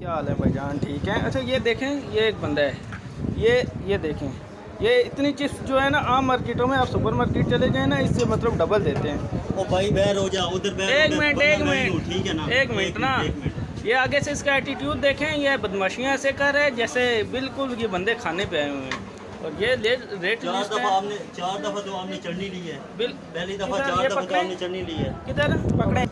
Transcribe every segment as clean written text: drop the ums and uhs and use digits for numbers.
کیا حال ہے بھائی جان؟ ٹھیک ہے. اچھا یہ دیکھیں، یہ ایک بندہ ہے، یہ دیکھیں، یہ اتنی چپس جو ہے نا عام مارکیٹوں میں، آپ سپر مارکیٹ چلے جائیں نا، اس سے مطلب ڈبل دیتے ہیں. او بھائی بیر ہو جا ادھر بیر ایک منٹ ٹھیک ہے نا، ایک منٹ نا. یہ آگے سے اس کا ایٹیٹیوڈ دیکھیں، یہ بدماشیاں ایسے کر رہے ہیں جیسے بالکل یہ بندے کھانے پہ آئے ہوئے ہیں. اور یہ ریٹ چار لسٹ دفعہ ہے. تو آپ نے چڑھنی لی ہے، پہلی دفعہ ادھر 4 یہ دفعہ تو پکڑیں. آپ نے چڑھنی لی ہے. کدھر پکڑیں؟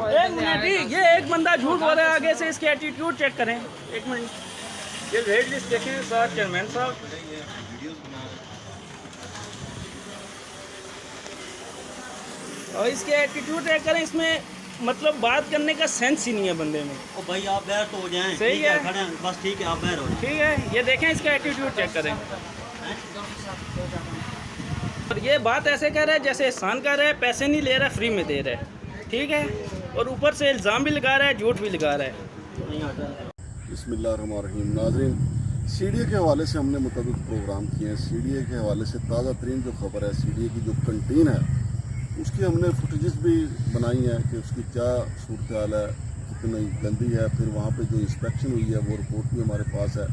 ایک منٹ ہی، یہ ایک بندہ جھوٹ بول رہا ہے. آگے سے اس کے ایٹیٹیوڈ چیک کریں. ایک منٹ، یہ ریٹ لسٹ دیکھیں سر چیئرمین صاحب. اور اس کے ایٹیٹیوڈ چیک کریں. اس میں مطلب بات کرنے کا سینس ہی نہیں ہے بندے میں. او بھائی آپ بیر تو ہو جائیں. صحیح ٹھیک ہے. کھڑے ہیں بس، ٹھیک ہے آپ بیر ہو جائیں. ٹھیک ہے، یہ دیکھیں اس کا ایٹیٹیوڈ چیک کریں. اور یہ بات ایسے کر رہا ہے جیسے احسان کر رہا ہے، پیسے نہیں لے رہا، فری میں دے رہا ہے. ٹھیک ہے، اور اوپر سے الزام بھی لگا رہا ہے، جھوٹ بھی لگا رہا ہے. بسم اللہ الرحمن الرحیم. ناظرین، سی ڈی اے کے حوالے سے ہم نے متعدد پروگرام کیے ہیں. سی ڈی اے کے حوالے سے تازہ ترین جو خبر ہے، سی ڈی اے کی جو کنٹین ہے، اس کی ہم نے فوٹیجز بھی بنائی ہیں کہ اس کی کیا صورتحال ہے، کتنی گندی ہے. پھر وہاں پہ جو انسپیکشن ہوئی ہے وہ رپورٹ بھی ہمارے پاس ہے.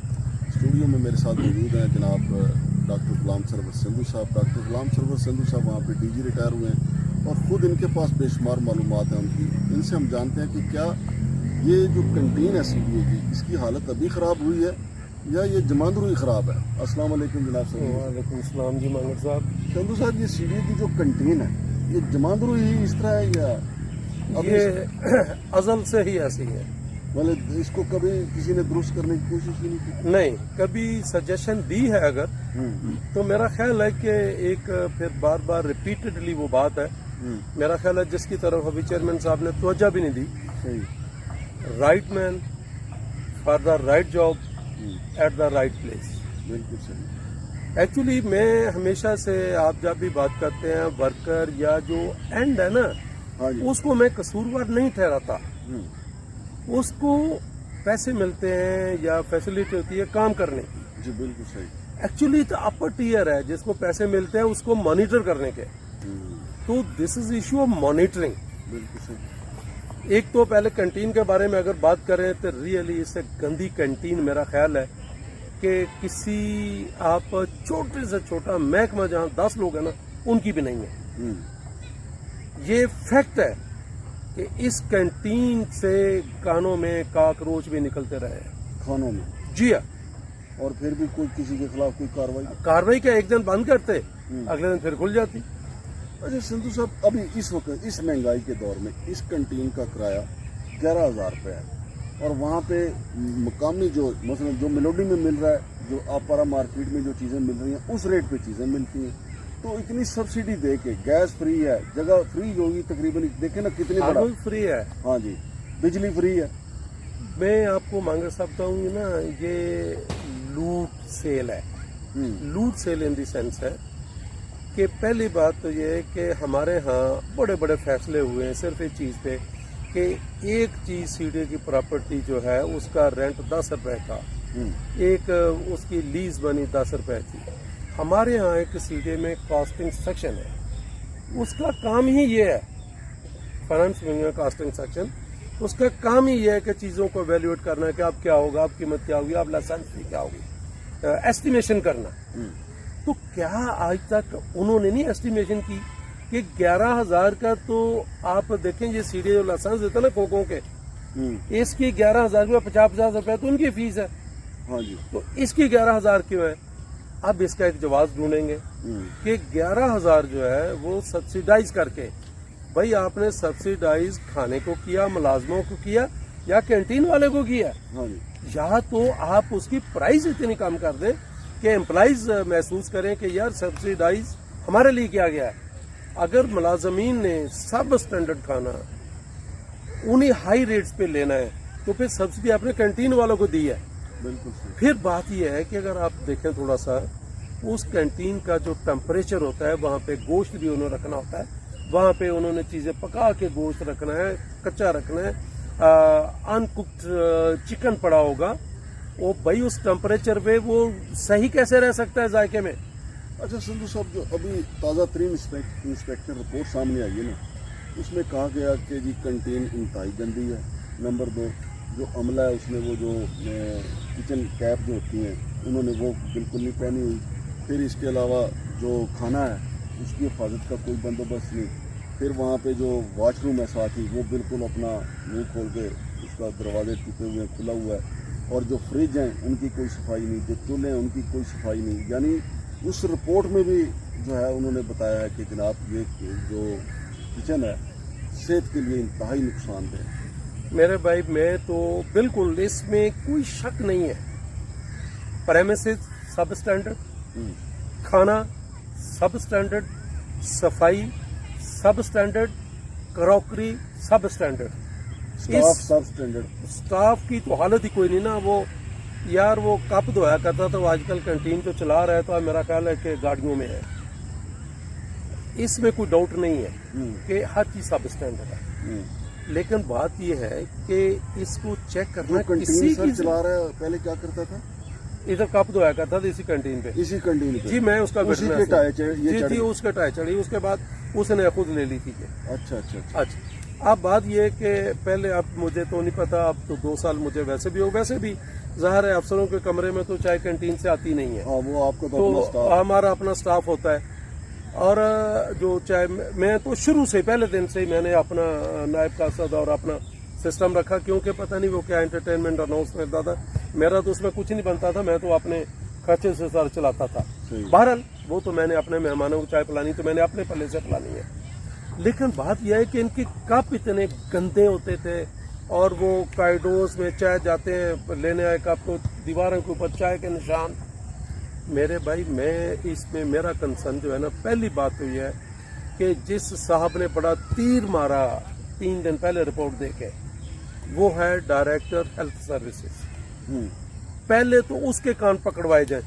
اسٹوڈیو میں میرے ساتھ موجود ہیں جناب ڈاکٹر غلام سرور سندھو صاحب. ڈاکٹر غلام سرور سندھو صاحب وہاں پہ ڈی جی ریٹائر ہوئے ہیں اور خود ان کے پاس بے شمار معلومات ہیں ان کی. ان سے ہم جانتے ہیں کہ کیا یہ جو کنٹین ہے سی ڈی اے کی، اس کی حالت ابھی خراب ہوئی ہے یا یہ جماندروئی خراب ہے. السلام علیکم جناب صاحب. وعلیکم السلام جی مانگر صاحب. سندھو صاحب، یہ سی ڈی اے کی جو کنٹین ہے، یہ جماندروئی ہی اس طرح ہے یا یہ ازل سے ہی ایسی ہے؟ مطلب اس کو کبھی کسی نے درست کرنے کی کوشش ہی نہیں کی؟ نہیں، کبھی سجیشن دی ہے اگر تو میرا خیال ہے کہ ایک پھر بار بار ریپیٹڈلی وہ بات ہے. میرا خیال ہے جس کی طرف ابھی چیئرمین صاحب نے توجہ بھی نہیں دی. صحیح. Right man for the right job at the right place. بالکل صحیح. ایکچولی میں ہمیشہ سے، آپ جب بھی بات کرتے ہیں ورکر یا جو اینڈ ہے نا، ہاں جی. اس کو میں قصوروار نہیں ٹھہراتا. اس کو پیسے ملتے ہیں یا فیسلٹی ہوتی ہے کام کرنے کی. جی بالکل صحیح. ایکچولی تو اپر ٹیئر ہے جس کو پیسے ملتے ہیں اس کو مانیٹر کرنے کے. تو دس از ایشو آف مانیٹرنگ. بالکل صحیح. ایک تو پہلے کنٹین کے بارے میں اگر بات کریں تو ریئلی اس سے گندی کنٹین میرا خیال ہے کہ کسی آپ چھوٹے سے چھوٹا محکمہ جہاں 10 لوگ ہیں نا، ان کی بھی نہیں ہے. یہ فیکٹ ہے کہ اس کینٹین سے کانوں میں کاکروچ بھی نکلتے رہے کھانوں میں. جی ہاں. اور پھر بھی کوئی کسی کے خلاف کوئی کاروائی کیا، ایک دن بند کرتے، اگلے دن پھر کھل جاتی. اچھا سندھو صاحب، ابھی اس وقت اس مہنگائی کے دور میں اس کنٹین کا کرایہ 11,000 روپے ہے، اور وہاں پہ مقامی جو مثلا جو میلوڈی میں مل رہا ہے، جو آپارا مارکیٹ میں جو چیزیں مل رہی ہیں اس ریٹ پہ چیزیں ملتی ہیں. تو اتنی سبسڈی دے کے، گیس فری ہے، جگہ فری ہوگی تقریباً، دیکھیں نا کتنی بڑا. فری ہے. ہاں جی. بجلی فری ہے. میں آپ کو مانگ سکتا ہوں نا، یہ لوٹ سیل ہے. لوٹ سیل ان دی سینس ہے کہ پہلی بات تو یہ ہے کہ ہمارے ہاں بڑے بڑے فیصلے ہوئے ہیں صرف ایک چیز پہ کہ ایک چیز سی ڈی اے کی پراپرٹی جو ہے اس کا رینٹ 10 روپے کا، ایک اس کی لیز بنی 10 روپے کی. ہمارے ہاں ایک سی ڈی اے میں کاسٹنگ سیکشن ہے، اس کا کام ہی یہ ہے، فائنانس ونگ میں کاسٹنگ سیکشن، اس کا کام ہی یہ ہے کہ چیزوں کو ویلیویٹ کرنا ہے کہ اب کیا ہوگا، اب قیمت کیا ہوگی، اب لائسنس فی کیا ہوگی، ایسٹیمیشن کرنا. تو کیا آج تک انہوں نے نہیں ایسٹیمیشن کی کہ 11,000 کا، تو آپ دیکھیں یہ سی ڈی اے جو لائسنس دیتے ہیں نا کوکوں کے، اس کی 11,000 میں 50 روپے تو ان کی فیس ہے. ہاں جی. تو اس کی 11,000 کیوں ہے؟ اب اس کا ایک جواز ڈھونڈیں گے کہ 11,000 جو ہے وہ سبسیڈائز کر کے، بھائی آپ نے سبسیڈائز کھانے کو کیا، ملازموں کو کیا، یا کینٹین والے کو کیا؟ ہاں جی. یا تو آپ اس کی پرائز اتنی کم کر دیں کہ امپلائیز محسوس کریں کہ یار سبسیڈائز ہمارے لیے کیا گیا ہے. اگر ملازمین نے سب اسٹینڈرڈ کھانا انہیں ہائی ریٹس پہ لینا ہے تو پھر سبسڈی آپ نے کینٹین والوں کو دی ہے. بالکل صحیح. پھر بات یہ ہے کہ اگر آپ دیکھیں تھوڑا سا اس کینٹین کا جو ٹمپریچر ہوتا ہے، وہاں پہ گوشت بھی انہوں نے رکھنا ہوتا ہے، وہاں پہ انہوں نے چیزیں پکا کے گوشت رکھنا ہے، کچا رکھنا ہے، ان کوکڈ چکن پڑا ہوگا، وہ بھائی اس ٹمپریچر پہ وہ صحیح کیسے رہ سکتا ہے ذائقے میں؟ اچھا سندھو صاحب، جو ابھی تازہ ترین انسپیکشن رپورٹ سامنے آئی ہے نا، اس میں کہا گیا کہ جی کنٹین انتہائی گندی ہے. نمبر 2، जो अमला है उसने वो जो किचन कैप जो होती हैं उन्होंने वो बिल्कुल नहीं पहनी हुई। फिर इसके अलावा जो खाना है उसकी हिफाजत का कोई बंदोबस्त नहीं। फिर वहाँ पे जो वॉशरूम है साथ ही वो बिल्कुल अपना मुंह खोल के उसका दरवाजे टूटे हुए खुला हुआ है। और जो फ्रिज हैं उनकी कोई सफाई नहीं, जो चूल्हे हैं उनकी कोई सफाई नहीं। यानी उस रिपोर्ट में भी जो है उन्होंने बताया है कि जनाब ये जो किचन है सेहत के लिए इंतहाई नुकसानदेह है। मेरे भाई मैं तो बिल्कुल इसमें कोई शक नहीं है। प्रेमिसेस सब स्टैंडर्ड, खाना सब स्टैंडर्ड, सफाई सब स्टैंडर्ड, क्रॉकरी सब स्टैंडर्ड, स्टाफ सब स्टैंडर्ड। स्टाफ की तो हालत ही कोई नहीं ना। वो यार वो कप धोया करता था, वो आजकल कैंटीन जो चला रहा है तो मेरा ख्याल है कि गाड़ियों में है। इसमें कोई डाउट नहीं है कि हर चीज सब स्टैंडर्ड है। लेकिन बात यह है कि इसको चेक करना किसी की चला रहा है पहले क्या करता था, इधर कप धोया करता था इसी कैंटीन पे, इसी कैंटीन पे। जी मैं उसका उसी के टाए जी उसके टाए चढ़ी, उसके बाद उसने खुद ले ली थी। अच्छा अच्छा अच्छा। अच्छा अब बात यह है कि पहले अब मुझे तो नहीं पता, अब तो 2 साल मुझे वैसे भी हो, वैसे भी ज़ाहिर है अफसरों के कमरे में तो चाय कैंटीन से आती नहीं है। हाँ वो आपका तो हमारा अपना स्टाफ होता है। और जो चाय मैं तो शुरू से पहले दिन से ही मैंने अपना नायब कासद और अपना सिस्टम रखा, क्योंकि पता नहीं वो क्या एंटरटेनमेंट अनाउंस करता था, मेरा तो उसमें कुछ नहीं बनता था, मैं तो अपने खर्चे से सर चलाता था। बहरहाल वो तो मैंने अपने मेहमानों को चाय पिलानी तो मैंने अपने पल्ले से पिलानी है। लेकिन बात यह है कि इनके कप इतने गंदे होते थे, और वो कॉरिडोर्स में चाय जाते हैं लेने आए कप तो दीवारों के ऊपर चाय के निशान। मेरे भाई मैं इसमें मेरा कंसर्न जो है ना, पहली बात तो यह है कि जिस साहब ने बड़ा तीर मारा 3 दिन पहले रिपोर्ट देके, वो है डायरेक्टर हेल्थ सर्विसेज। पहले तो उसके कान पकड़वाए जाए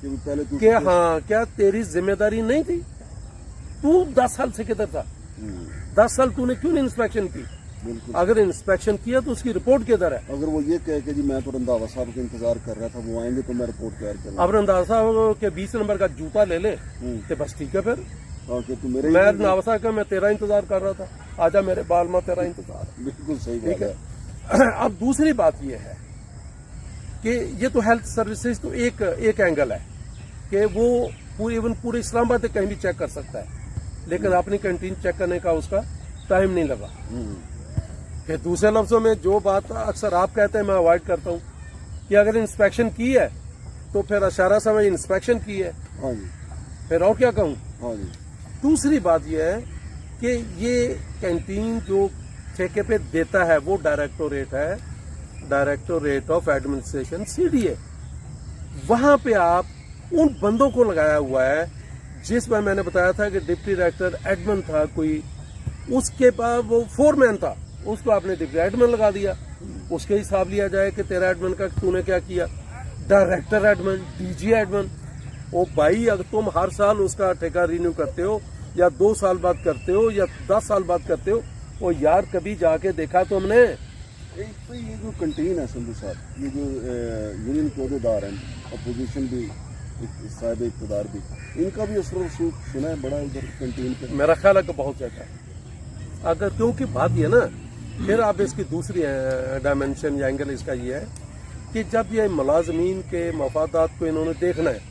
पहले कि हाँ क्या तेरी जिम्मेदारी नहीं थी, तू 10 साल से किधर था, 10 साल तूने क्यों नहीं इंस्पेक्शन की? अगर इंस्पेक्शन किया तो उसकी रिपोर्ट किधर है? अगर वो ये कहे कि जी मैं तो रंधावा साहब का इंतजार कर रहा था, वो आएंगे तो मैं रिपोर्ट तैयार करूंगा। अब रंधावा साहब के 20 नंबर का जूता ले ले तो बस ठीक है। फिर मैं रंधावा साहब का मैं तेरा इंतजार कर रहा था, आजा मेरे बाल में तेरा इंतजार। बिल्कुल सही ठीक है। अब दूसरी बात यह है कि ये तो हेल्थ सर्विसेज तो एक एंगल है कि वो पूरे इस्लामाबाद कहीं भी चेक कर सकता है, लेकिन अपनी कैंटीन चेक करने का उसका टाइम नहीं लगा। फिर दूसरे लफ्जों में जो बात अक्सर आप कहते हैं मैं अवॉइड करता हूँ कि अगर इंस्पेक्शन की है तो फिर इशारा समझ इंस्पेक्शन की है। हाँ जी। फिर और क्या कहूँ। हाँ जी। दूसरी बात यह है कि ये कैंटीन जो ठेके पे देता है वो डायरेक्टोरेट है, डायरेक्टोरेट ऑफ एडमिनिस्ट्रेशन CDA। वहां पे आप उन बंदों को लगाया हुआ है जिसमें मैंने बताया था कि डिप्टी डायरेक्टर एडमिन था कोई, उसके पास वो फोरमैन था, उसको आपने डिप्टी एडमिन लगा दिया। उसके हिसाब लिया जाए कि तेरा एडमिन का तूने क्या किया। डायरेक्टर एडमिन, DG एडमिन, ओ भाई अगर तुम हर साल उसका ठेका रिन्यू करते हो या 2 साल बाद करते हो या 10 साल बाद करते हो, वो यार कभी जाके देखा तुमने? तो ये जो कंटीन है संधू साहब, ये जो यूनियन के अहदेदार हैं, अपोजिशन भी, साहिब इक़्तिदार भी, इनका भी असर रसूख सुना है बड़ा उधर कंटीन पे? मेरा ख्याल है कि बहुत ज्यादा। अगर क्योंकि बात ये ना, फिर आप इसकी दूसरी डायमेंशन या एंगल इसका ये है कि जब ये मुलाजमीन के मफादात को इन्होंने देखना है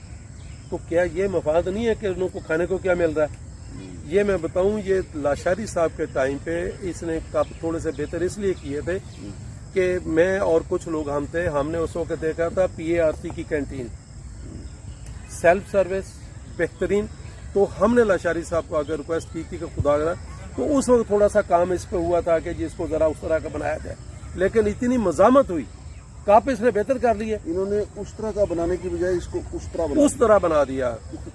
तो क्या ये मफाद नहीं है कि उनको खाने को क्या मिल रहा है? ये मैं बताऊं, ये लाशारी साहब के टाइम पे इसने काफी थोड़े से बेहतर इसलिए किए थे कि मैं और कुछ लोग हम थे, हमने उस वक्त देखा था PARC की कैंटीन, सेल्फ सर्विस बेहतरीन। तो हमने लाशारी साहब को अगर रिक्वेस्ट की थी कि खुदा करा, तो उस वक्त थोड़ा सा काम इस पे हुआ था कि जिसको जरा उस तरह का बनाया जाए, लेकिन इतनी मजामत हुई काप इसने बेहतर कर लिया। इन्होंने उस तरह का बनाने की बजाय इसको उस तरह बना दिया।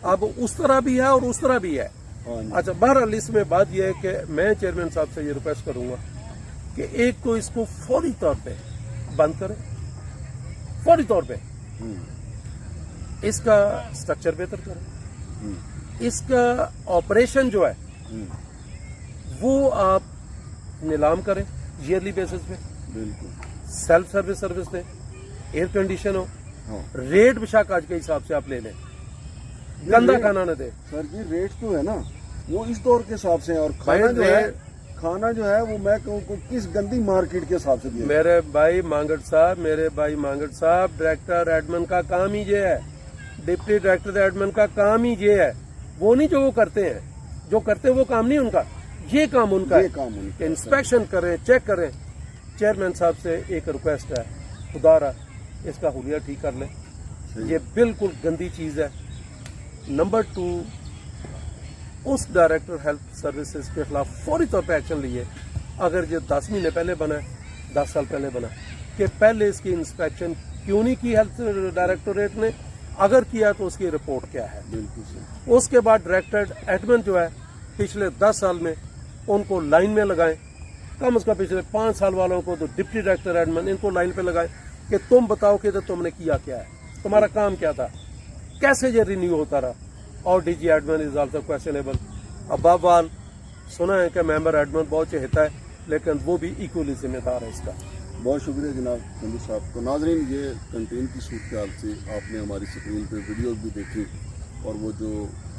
अब उस तरह भी है और उस तरह भी है। अच्छा बहरहाल इसमें बात यह है कि मैं चेयरमैन साहब से ये रिक्वेस्ट करूंगा कि एक तो इसको फौरी तौर पे बंद करें, फौरी तौर पे इसका स्ट्रक्चर बेहतर करें, इसका ऑपरेशन जो है वो आप नीलाम करें ईयरली बेसिस पे, बिल्कुल सेल्फ सर्विस दें, एयर कंडीशन हो, रेट विशाख आज के हिसाब से आप ले लें, गंदा खाना न दे। सर जी रेट तो है ना वो इस दौर के हिसाब से, और खाना जो है खाना जो है वो मैं कहूँ को किस गंदी मार्केट के हिसाब से दिया मेरे भाई मांगट साहब डायरेक्टर एडमिन का काम ही ये है, डिप्टी डायरेक्टर एडमिन का काम ही ये है। वो नहीं जो वो करते हैं, जो करते हैं वो काम नहीं उनका, ये काम उनका ये है काम उनका कि इंस्पेक्शन करें, चेक करें। चेयरमैन साहब से एक रिक्वेस्ट है, खुदारा इसका हुलिया ठीक कर लें, ये बिल्कुल गंदी चीज है। नंबर 2, उस डायरेक्टर हेल्थ सर्विसेज के खिलाफ फौरी तौर पे एक्शन लिए। अगर ये 10 महीने पहले बना है, 10 साल पहले बना, कि पहले इसकी इंस्पेक्शन क्यों नहीं की हेल्थ डायरेक्टोरेट ने, अगर किया तो उसकी रिपोर्ट क्या है। बिल्कुल सही। उसके बाद डायरेक्टर एडमिन जो है पिछले 10 साल में उनको लाइन में लगाएं, कम से कम पिछले 5 साल वालों को तो डिप्टी डायरेक्टर एडमिन इनको लाइन पे लगाएं कि तुम बताओ कि तो तुमने किया क्या है, तुम्हारा काम क्या था, कैसे ये रिन्यू होता रहा। और DG admin is also questionable. अबाब वाल सुना है कि मेंबर एडमिन बहुत चहेता है, लेकिन वो भी इक्वली जिम्मेदार है इसका। बहुत शुक्रिया जनाब चंदू साहब। तो नाजरीन, ये कंटेन की सूरत हाल से आपने हमारी स्क्रीन पे वीडियोस भी देखी और वो जो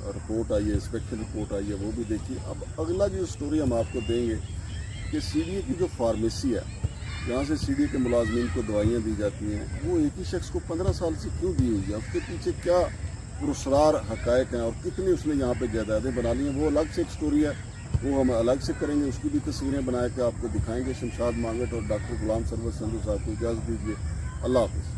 रिपोर्ट आई है, इंस्पेक्शन रिपोर्ट आई है, वो भी देखी। अब अगला जो स्टोरी हम आपको देंगे कि सीडीए की जो फार्मेसी है, जहाँ से सीडीए के मुलाजमीन को दवाइयाँ दी जाती हैं, वो एक ही शख्स को 15 साल से क्यों दी हुई है, उसके पीछे क्या पुरस्कार हकायक हैं और कितनी उसने यहाँ पे जायदादें बना ली हैं, वो अलग से एक स्टोरी है, वो हम अलग से करेंगे। उसकी भी तस्वीरें बना के आपको दिखाएंगे। शमशाद मांगट और डॉक्टर गुलाम सरवर संधू साहब को इजाज़त दीजिए। अल्लाह हाफ़िज़।